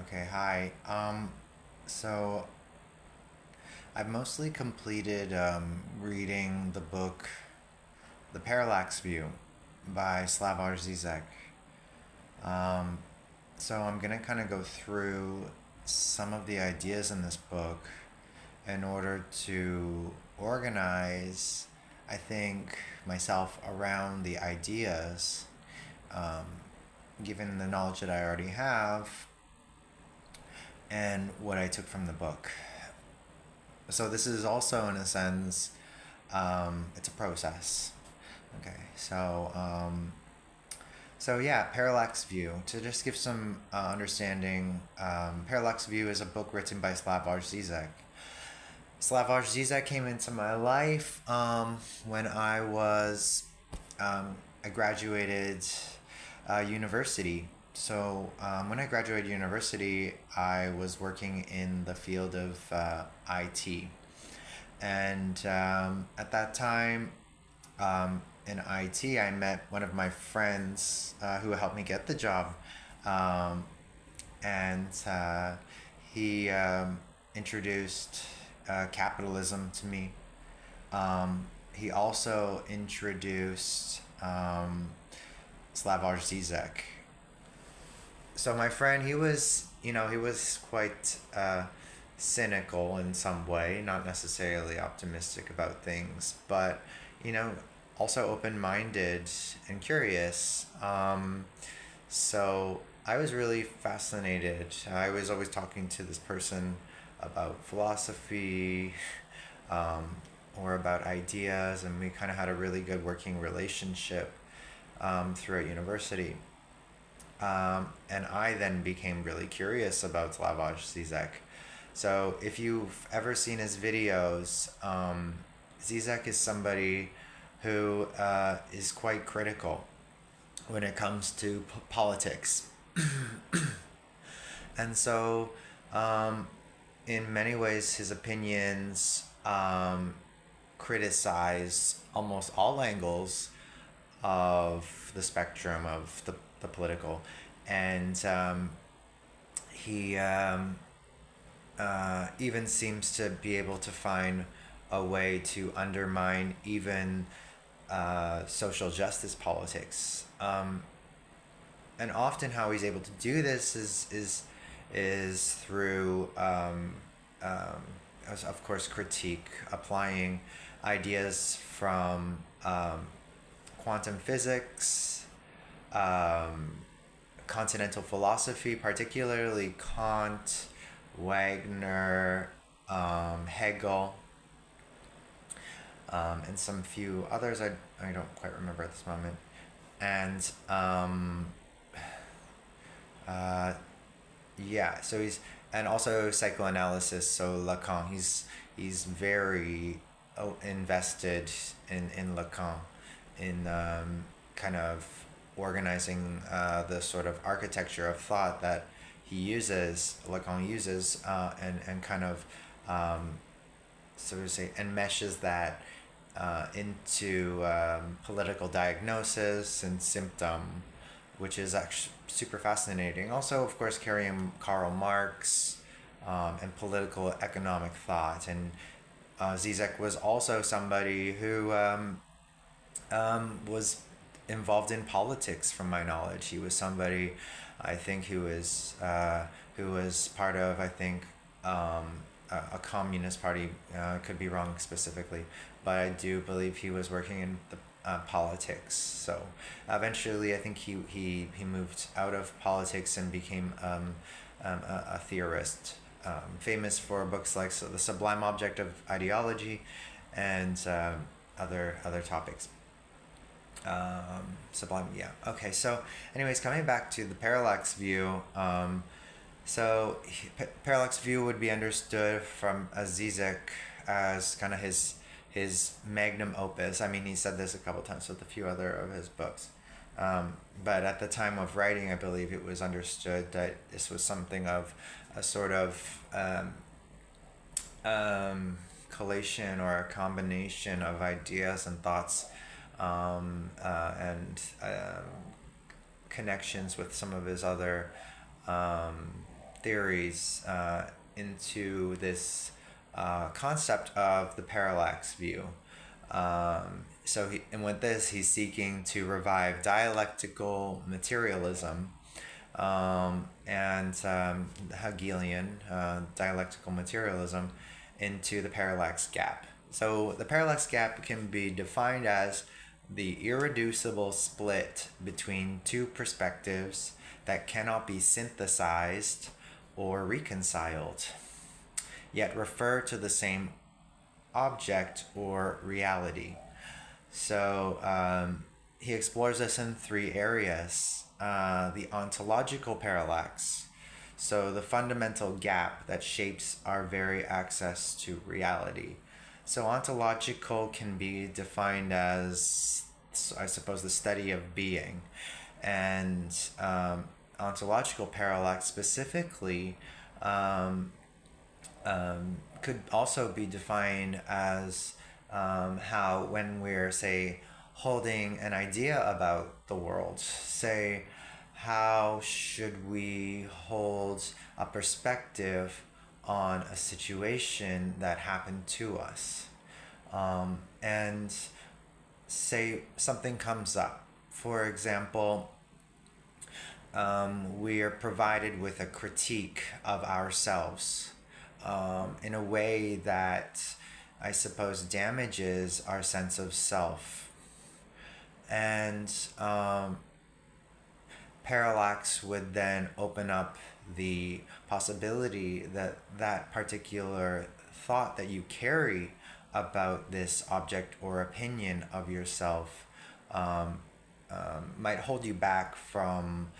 Okay, hi. So I've mostly completed reading the book The Parallax View by Slavoz Zizek. Um, so I'm gonna kind of go through some of the ideas in this book in order to organize, I think, myself around the ideas, um, given the knowledge that I already have and what I took from the book. So this is also, in a sense, it's a process. Okay, so yeah, Parallax View. To just give some understanding, Parallax View is a book written by Slavoj Zizek. Slavoj Zizek came into my life when I graduated university. So when I graduated university, I was working in the field of IT. And at that time, in IT, I met one of my friends who helped me get the job. Um, and he introduced capitalism to me. He also introduced Slavoj Zizek. So my friend, he was quite cynical in some way, not necessarily optimistic about things, but you know, also open-minded and curious. So I was really fascinated. I was always talking to this person about philosophy, um, or about ideas, and we kind of had a really good working relationship throughout university. And I then became really curious about Slavoj Zizek. So if you've ever seen his videos, Zizek is somebody who is quite critical when it comes to politics. And so, um, in many ways, his opinions criticize almost all angles of the spectrum of the political. And he even seems to be able to find a way to undermine even social justice politics. And often, how he's able to do this is through, um, of course, critique, applying ideas from quantum physics, um, continental philosophy, particularly Kant, Wagner, Hegel, and some few others I don't quite remember at this moment. And uh, yeah, so and also psychoanalysis. So Lacan, he's very invested in Lacan, in kind of organizing the sort of architecture of thought that Lacan uses, and kind of so to say, enmeshes that into political diagnosis and symptom, which is actually super fascinating. Also, of course, carrying Karl Marx and political economic thought. And Zizek was also somebody who was involved in politics, from my knowledge. He was somebody, I think, who was part of, I think, a communist party. Could be wrong specifically, but I do believe he was working in the politics. So eventually, I think he moved out of politics and became a theorist, famous for books like The Sublime Object of Ideology and other topics. Sublime, yeah. Okay, so, anyways, coming back to the parallax view, parallax view would be understood from Zizek as kind of his magnum opus. I mean, he said this a couple times with a few other of his books. But at the time of writing, I believe it was understood that this was something of a sort of collation or a combination of ideas and thoughts, and connections with some of his other theories into this concept of the parallax view. And with this, he's seeking to revive dialectical materialism and Hegelian dialectical materialism into the parallax gap. So the parallax gap can be defined as the irreducible split between two perspectives that cannot be synthesized or reconciled, yet refer to the same object or reality. So he explores this in three areas. The ontological parallax, so the fundamental gap that shapes our very access to reality. So ontological can be defined as, I suppose, the study of being. And ontological parallax specifically could also be defined as how when we're, say, holding an idea about the world, say, how should we hold a perspective on a situation that happened to us? And say something comes up. For example, we are provided with a critique of ourselves in a way that, I suppose, damages our sense of self. And parallax would then open up the possibility that that particular thought that you carry about this object or opinion of yourself might hold you back from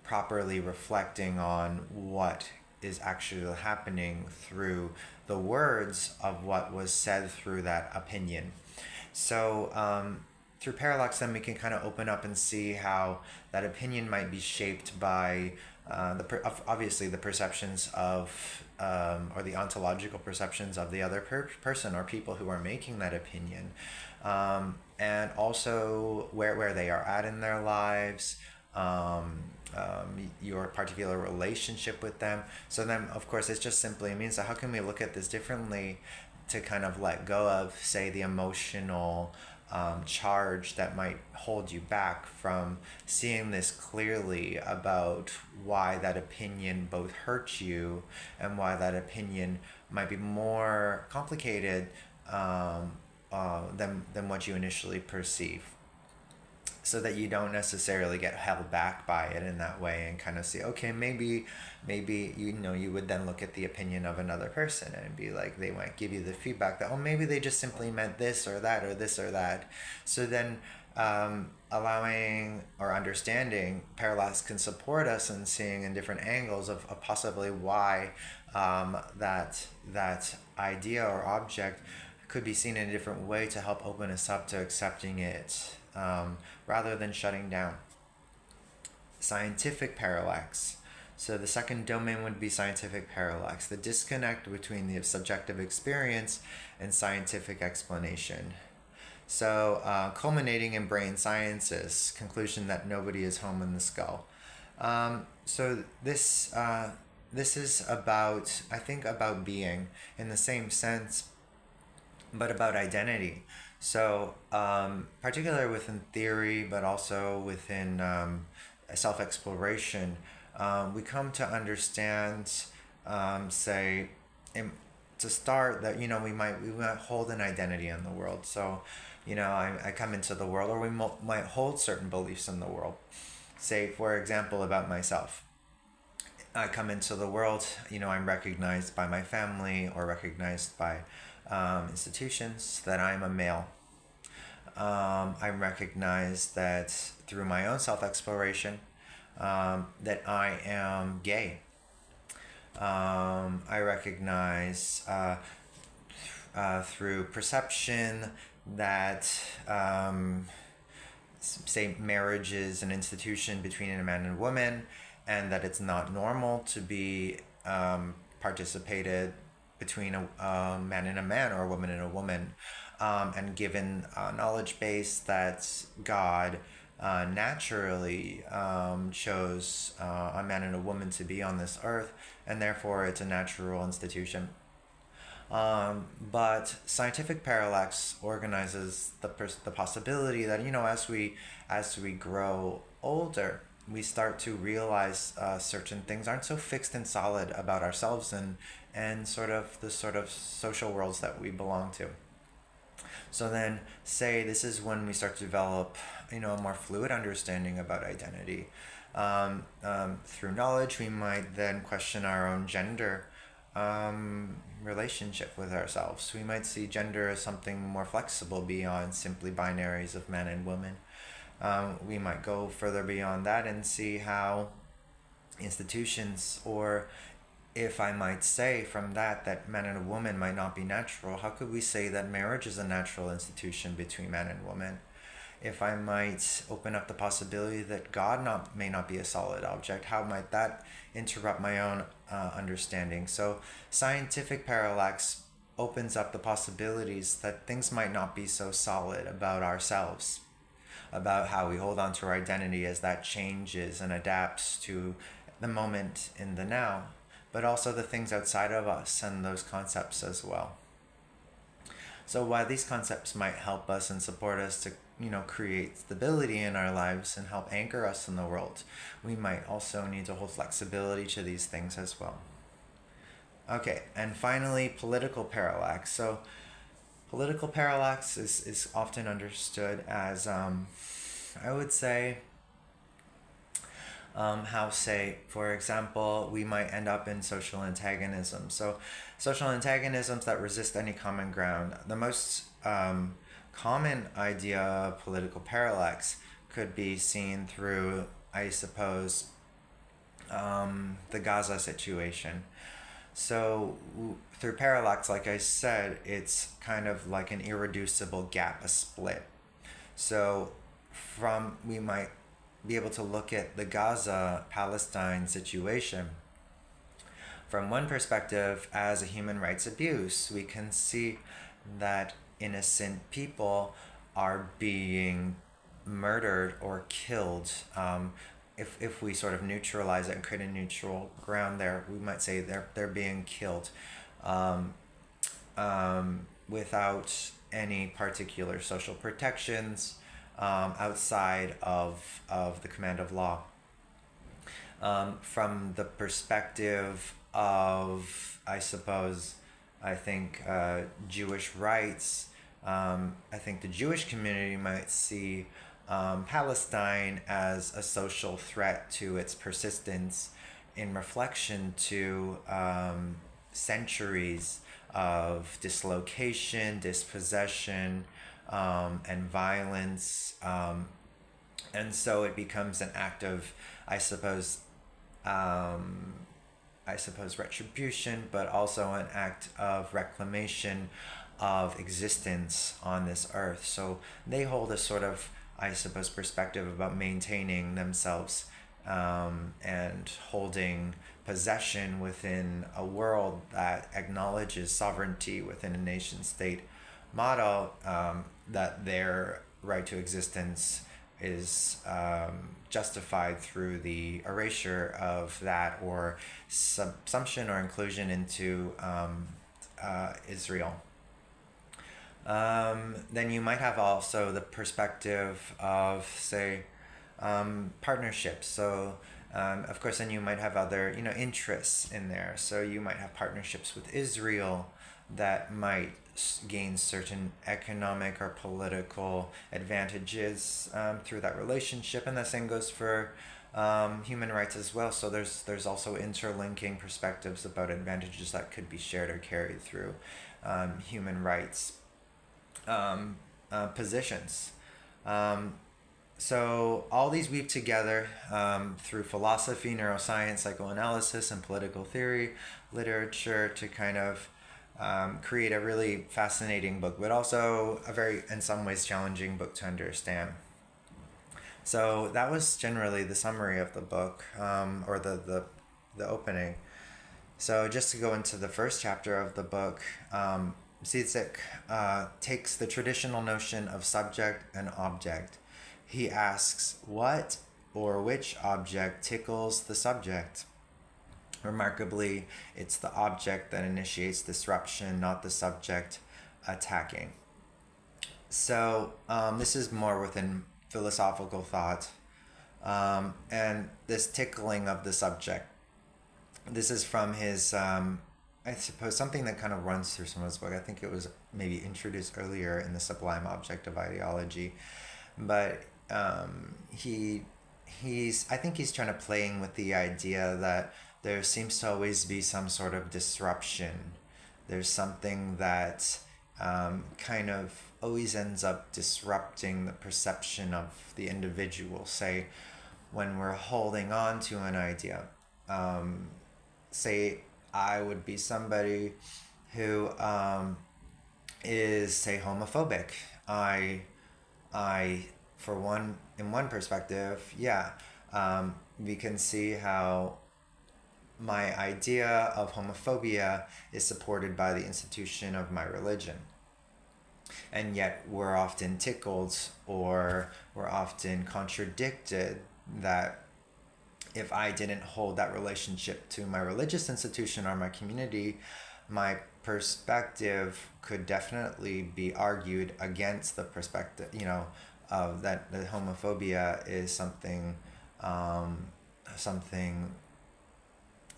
properly reflecting on what is actually happening through the words of what was said through that opinion. So through parallax, then we can kind of open up and see how that opinion might be shaped by obviously the perceptions of or the ontological perceptions of the other person or people who are making that opinion, and also where they are at in their lives, your particular relationship with them. So then, of course, it just simply means that how can we look at this differently to kind of let go of, say, the emotional charge that might hold you back from seeing this clearly about why that opinion both hurts you and why that opinion might be more complicated than what you initially perceive, so that you don't necessarily get held back by it in that way and kind of see, okay, maybe you would then look at the opinion of another person and be like, they might give you the feedback that, oh, maybe they just simply meant this or that or this or that. So then allowing or understanding parallax can support us in seeing in different angles of possibly why that idea or object could be seen in a different way to help open us up to accepting it rather than shutting down. Scientific parallax. So the second domain would be scientific parallax, the disconnect between the subjective experience and scientific explanation. So culminating in brain sciences, conclusion that nobody is home in the skull. So this is about, I think, about being in the same sense, but about identity. So particularly within theory, but also within self-exploration, we come to understand, say, to start, that we might hold an identity in the world. So I come into the world, or we might hold certain beliefs in the world. Say, for example, about myself. I come into the world, I'm recognized by my family or recognized by institutions that I'm a male. I'm recognized that through my own self-exploration that I am gay. I recognize through perception that say marriage is an institution between a man and a woman, and that it's not normal to be participated between a man and a man or a woman and a woman, and given a knowledge base that God naturally chose a man and a woman to be on this earth, and therefore it's a natural institution. But scientific parallax organizes the possibility that, as we grow older, we start to realize certain things aren't so fixed and solid about ourselves and sort of the sort of social worlds that we belong to. So then, say this is when we start to develop, a more fluid understanding about identity. Through knowledge, we might then question our own gender relationship with ourselves. We might see gender as something more flexible beyond simply binaries of man and woman. We might go further beyond that and see how institutions, or if I might say from that man and a woman might not be natural, how could we say that marriage is a natural institution between man and woman? If I might open up the possibility that God may not be a solid object, how might that interrupt my own understanding? So scientific parallax opens up the possibilities that things might not be so solid about ourselves, about how we hold on to our identity as that changes and adapts to the moment in the now, but also the things outside of us and those concepts as well. So while these concepts might help us and support us to, create stability in our lives and help anchor us in the world, we might also need to hold flexibility to these things as well. Okay, and finally, political parallax. So political parallax is often understood as, I would say, for example, we might end up in social antagonism. So social antagonisms that resist any common ground. The most common idea of political parallax could be seen through, I suppose, the Gaza situation. So through parallax, like I said, it's kind of like an irreducible gap, a split. So we might be able to look at the Gaza-Palestine situation from one perspective as a human rights abuse. We can see that innocent people are being murdered or killed. If we sort of neutralize it and create a neutral ground there, we might say they're being killed without any particular social protections outside of the command of law. From the perspective of, I think Jewish rights, I think the Jewish community might see Palestine as a social threat to its persistence in reflection to centuries of dislocation, dispossession, and violence. And so it becomes an act of, I suppose, retribution, but also an act of reclamation of existence on this earth. So they hold a sort of, I suppose, perspective about maintaining themselves and holding possession within a world that acknowledges sovereignty within a nation state model, that their right to existence is justified through the erasure of that, or subsumption or inclusion into Israel. Then you might have also the perspective of, say, partnerships. So, of course, then you might have other, interests in there. So you might have partnerships with Israel that might gain certain economic or political advantages through that relationship, and the same goes for human rights as well. So there's also interlinking perspectives about advantages that could be shared or carried through human rights positions. So all these weave together through philosophy, neuroscience, psychoanalysis, and political theory, literature to kind of create a really fascinating book, but also a very, in some ways, challenging book to understand. So that was generally the summary of the book, or the opening. So just to go into the first chapter of the book, Zizek takes the traditional notion of subject and object He asks what or which object tickles the subject. Remarkably, it's the object that initiates disruption, not the subject attacking. So, this is more within philosophical thought. And this tickling of the subject. This is from his, I suppose, something that kind of runs through some of his book. I think it was maybe introduced earlier in the Sublime Object of Ideology. But I think he's trying to playing with the idea that there seems to always be some sort of disruption. There's something that kind of always ends up disrupting the perception of the individual. Say, when we're holding on to an idea, say I would be somebody who is, say, homophobic. I, for one, in one perspective, yeah, we can see how my idea of homophobia is supported by the institution of my religion. And yet we're often tickled, or we're often contradicted, that if I didn't hold that relationship to my religious institution or my community, my perspective could definitely be argued against the perspective, of that the homophobia is something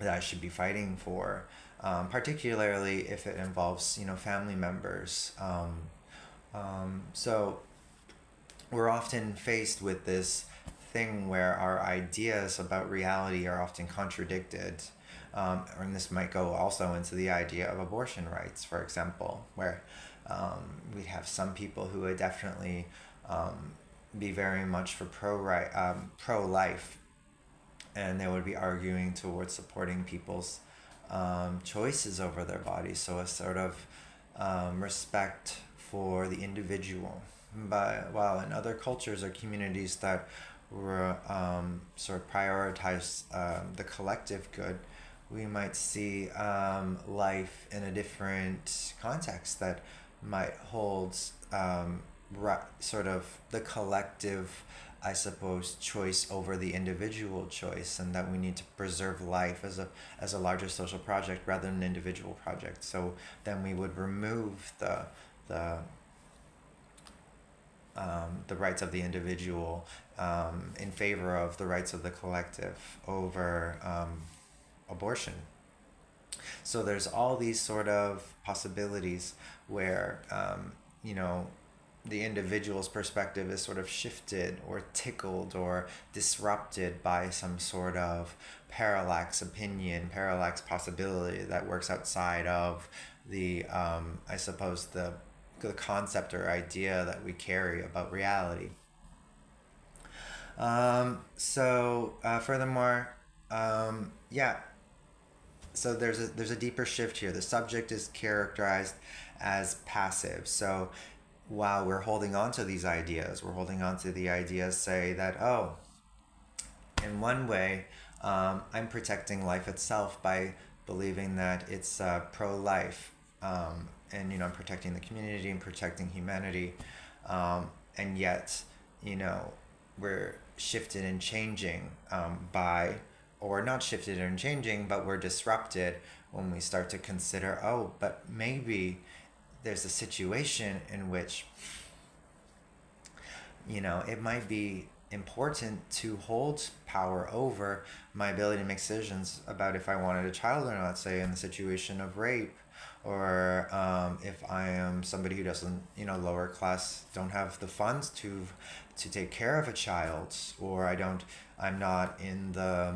that I should be fighting for, particularly if it involves, family members. So we're often faced with this thing where our ideas about reality are often contradicted. And this might go also into the idea of abortion rights, for example, where we have some people who would definitely be very much for pro-life, and they would be arguing towards supporting people's choices over their bodies. So a sort of respect for the individual. But while in other cultures or communities that were sort of prioritize the collective good, we might see life in a different context that might hold sort of the collective, I suppose, choice over the individual choice, and that we need to preserve life as a larger social project rather than an individual project. So then we would remove the rights of the individual in favor of the rights of the collective over abortion. So there's all these sort of possibilities where the individual's perspective is sort of shifted or tickled or disrupted by some sort of parallax opinion, parallax possibility that works outside of the I suppose the concept or idea that we carry about reality. Furthermore, yeah. So there's a deeper shift here. The subject is characterized as passive. So while we're holding on to these ideas, we're holding on to the ideas, say that, in one way, I'm protecting life itself by believing that it's pro-life, and I'm protecting the community and protecting humanity, and yet, we're shifted and changing or not shifted and changing, but we're disrupted when we start to consider, but maybe there's a situation in which, it might be important to hold power over my ability to make decisions about if I wanted a child or not, say in the situation of rape, or if I am somebody who doesn't, lower class, don't have the funds to take care of a child, or I'm not in the,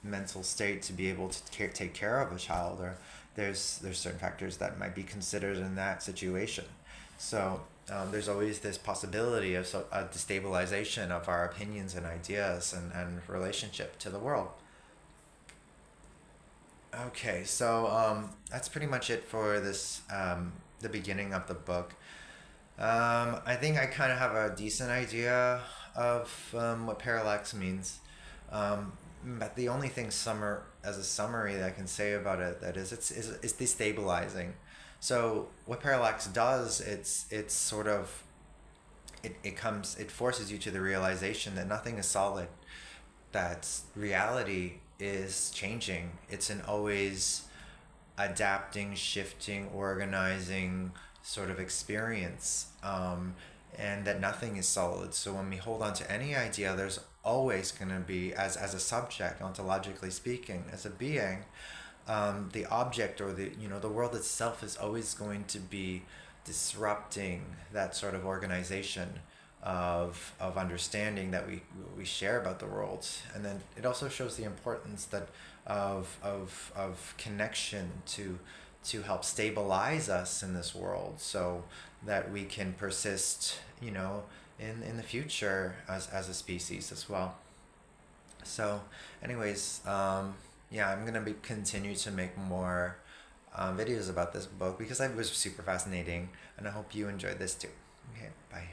mental state to be able to take care of a child, or there's certain factors that might be considered in that situation. So there's always this possibility of a destabilization of our opinions and ideas and relationship to the world. Okay, so that's pretty much it for this, the beginning of the book. I think I kind of have a decent idea of what parallax means. But the only thing as a summary that I can say about it, that is, it's destabilizing. So what parallax does, it's sort of it forces you to the realization that nothing is solid, that reality is changing. It's an always adapting, shifting, organizing sort of experience, and that nothing is solid. So when we hold on to any idea, there's always going to be, as a subject, ontologically speaking, as a being, the object, or the world itself is always going to be disrupting that sort of organization of understanding that we share about the world. And then it also shows the importance that of connection to help stabilize us in this world, so that we can persist, in the future as a species as well. So, anyways, yeah, I'm gonna be continue to make more videos about this book because it was super fascinating, and I hope you enjoyed this too. Okay, bye.